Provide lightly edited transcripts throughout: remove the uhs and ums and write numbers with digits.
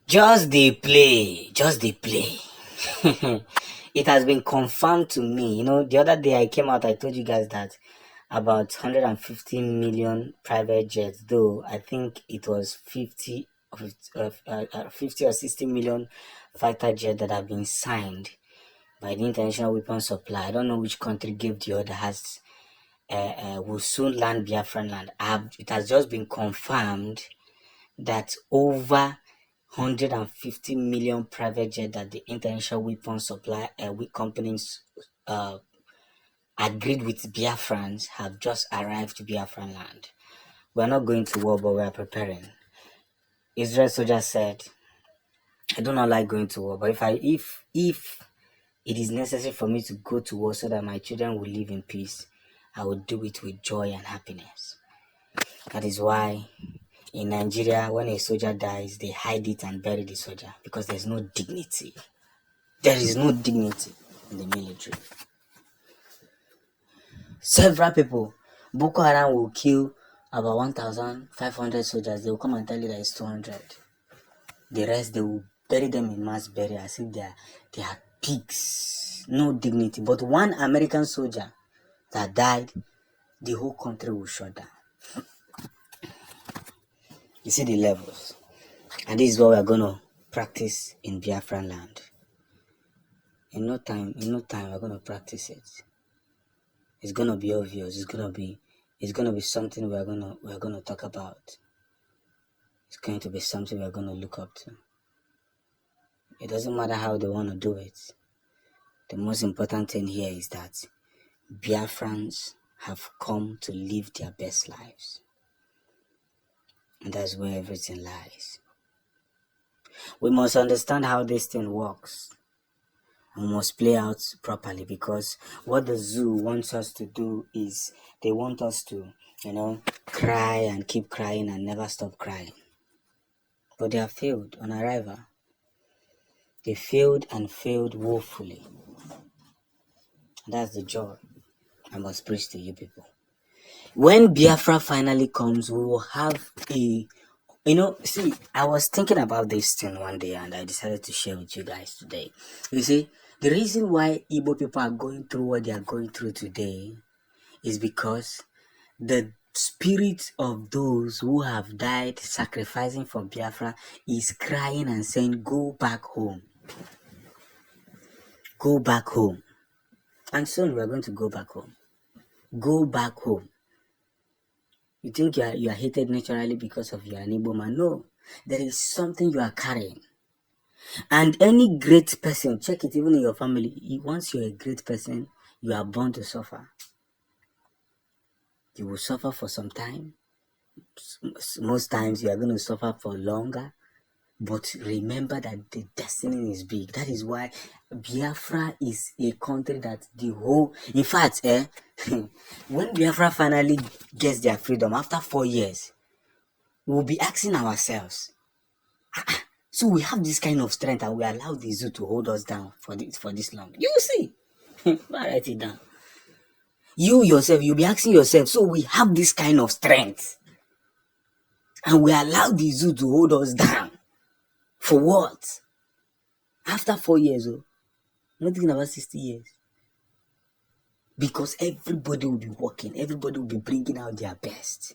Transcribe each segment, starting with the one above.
Just the play. Just the play. It has been confirmed to me. The other day I came out, I told you guys that about 150 million private jets, though I think it was 50 or 60 million fighter jet that have been signed by the international weapons supply. I don't know which country gave the order, will soon land Biafran land. It has just been confirmed that over 150 million private jet that the international weapons supply companies agreed with Biafrans have just arrived to Biafran land. We're not going to war, but we're preparing. Israel soldiers said, I do not like going to war, but if it is necessary for me to go to war so that my children will live in peace, I will do it with joy and happiness. That is why in Nigeria, when a soldier dies, they hide it and bury the soldier because there's no dignity. There is no dignity in the military. Several people, Boko Haram will kill about 1,500 soldiers. They will come and tell you that it's 200. The rest, they will bury them in mass burial as if they are pigs. No dignity. But one American soldier that died, the whole country will shut down. You see the levels. And this is what we are going to practice in Biafran land. In no time, we're going to practice it. It's going to be obvious. It's going to be something we're going to talk about. It's going to be something we're going to look up to. It doesn't matter how they want to do it. The most important thing here is that Biafrans have come to live their best lives. And that's where everything lies. We must understand how this thing works. We must play out properly, because what the zoo wants us to do is they want us to, cry and keep crying and never stop crying. But they have failed on arrival. They failed and failed woefully. And that's the joy I must preach to you people. When Biafra finally comes, we will have I was thinking about this thing one day and I decided to share with you guys today. You see, the reason why Igbo people are going through what they are going through today is because the spirit of those who have died sacrificing for Biafra is crying and saying, go back home. Go back home. And soon we are going to go back home. Go back home. You think you are hated naturally because of your Igbo man? No. There is something you are carrying. And any great person, check it even in your family, once you're a great person, you are born to suffer. You will suffer for some time. Most times you are going to suffer for longer. But remember that the destiny is big. That is why Biafra is a country that in fact, when Biafra finally gets their freedom after 4 years, we'll be asking ourselves, so we have this kind of strength and we allow the zoo to hold us down for this long. You will see. Write it down. You yourself, you'll be asking yourself, so we have this kind of strength and we allow the zoo to hold us down. For what? After 4 years, I'm not thinking about 60 years. Because everybody will be working. Everybody will be bringing out their best.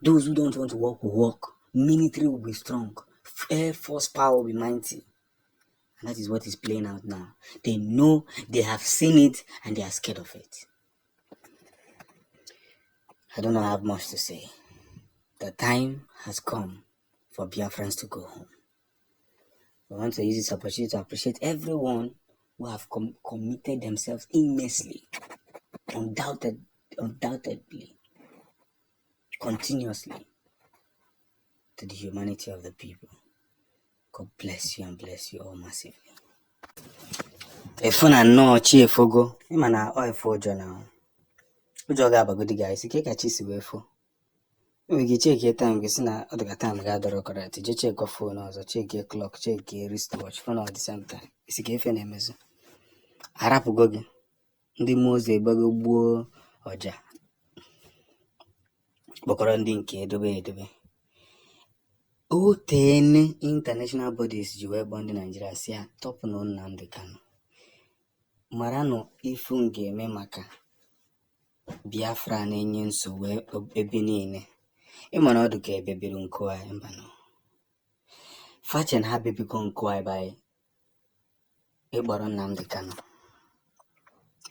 Those who don't want to work will work. Military will be strong. Air Force power will be mighty. And that is what is playing out now. They know, they have seen it, and they are scared of it. I don't have much to say. The time has come for Biafrans to go home. I want to use this opportunity to appreciate everyone who have committed themselves immensely, undoubtedly, continuously to the humanity of the people. God bless you and bless you all massively. Efuna no chi efogo, ima na o efojo na. Ujo ga abagodi guys, ike ka chi si wefo. We gi check time gị si na ọ dịka time ga-adọrọ correct. Je check phone ọzọ, check clock, check wristwatch, phone all the same time. Isi ka efe na-emezu. Arapụgo gị. Ndị mmụọ ozi egbego gbuo ọja. Kpọkọrọ ndị nke edobe. 10 international bodies ji wee gbọọ ndị Naịjirịa si ya tọpụnụ Nnamdi Kanu. Maranụ ife m ga-eme maka Biafra na-enye nsogbu ebe niile. Ịma na ọ dị ka ebebiri nkụ anyị mbanụ. Fachen ha bebigo nkụ anyị by ịgbọrọ Nnamdi Kanu.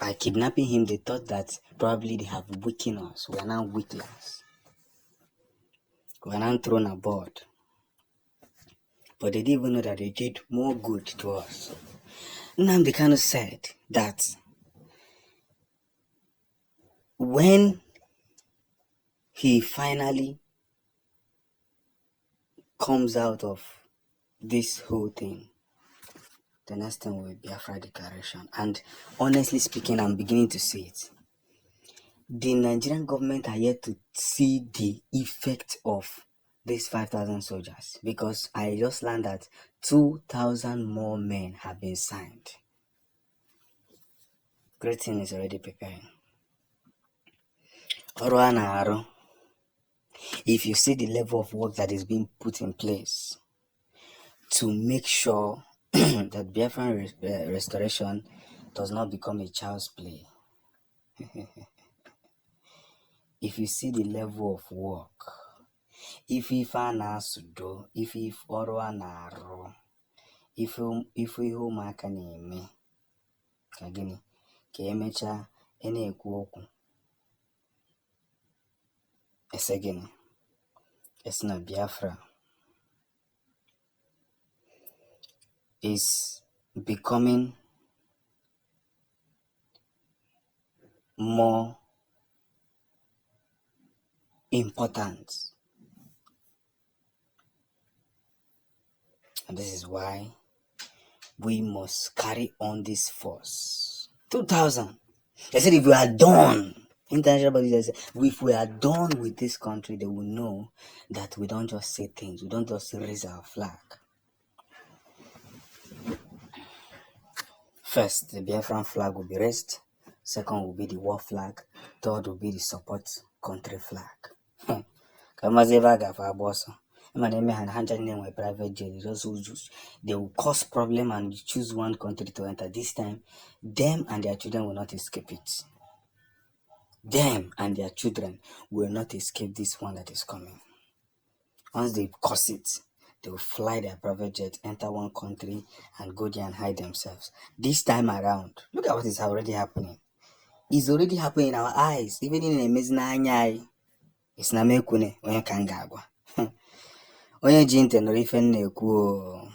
By kidnapping him, they thought that probably they have weakened us. We are now weaklings. We are now thrown aboard. But they didn't even know that they did more good to us. Nnamdi Kanu said that when he finally comes out of this whole thing, the next thing will be Biafra declaration. And honestly speaking, I'm beginning to see it. The Nigerian government are yet to see the effect of these 5,000 soldiers, because I just learned that 2,000 more men have been signed. Great thing is already preparing. If you see the level of work that is being put in place to make sure that Biafran restoration does not become a child's play. If you see the level of work, if na-asụdo, if ọrụ a na-arụ, if ihe ụmụaka na-eme, ka gịnị ka emechaa na-ekwu okwu ese gịnị esi na Biafra is becoming more important. And this is why we must carry on this force. 2,000. They said if we are done, international bodies said, if we are done with this country, they will know that we don't just say things, we don't just raise our flag. First, the Biafran flag will be raised. Second will be the war flag. Third will be the support country flag. Private jet, they will cause problem and choose one country to enter. This time, them and their children will not escape it. Them and their children will not escape this one that is coming. Once they cause it, they will fly their private jet, enter one country, and go there and hide themselves. This time around, look at what is already happening. It's already happening in our eyes, even in a mezinanya. It's na mekune onye kanga agwa. Onye ji ntị nụrụ ife na-ekwu.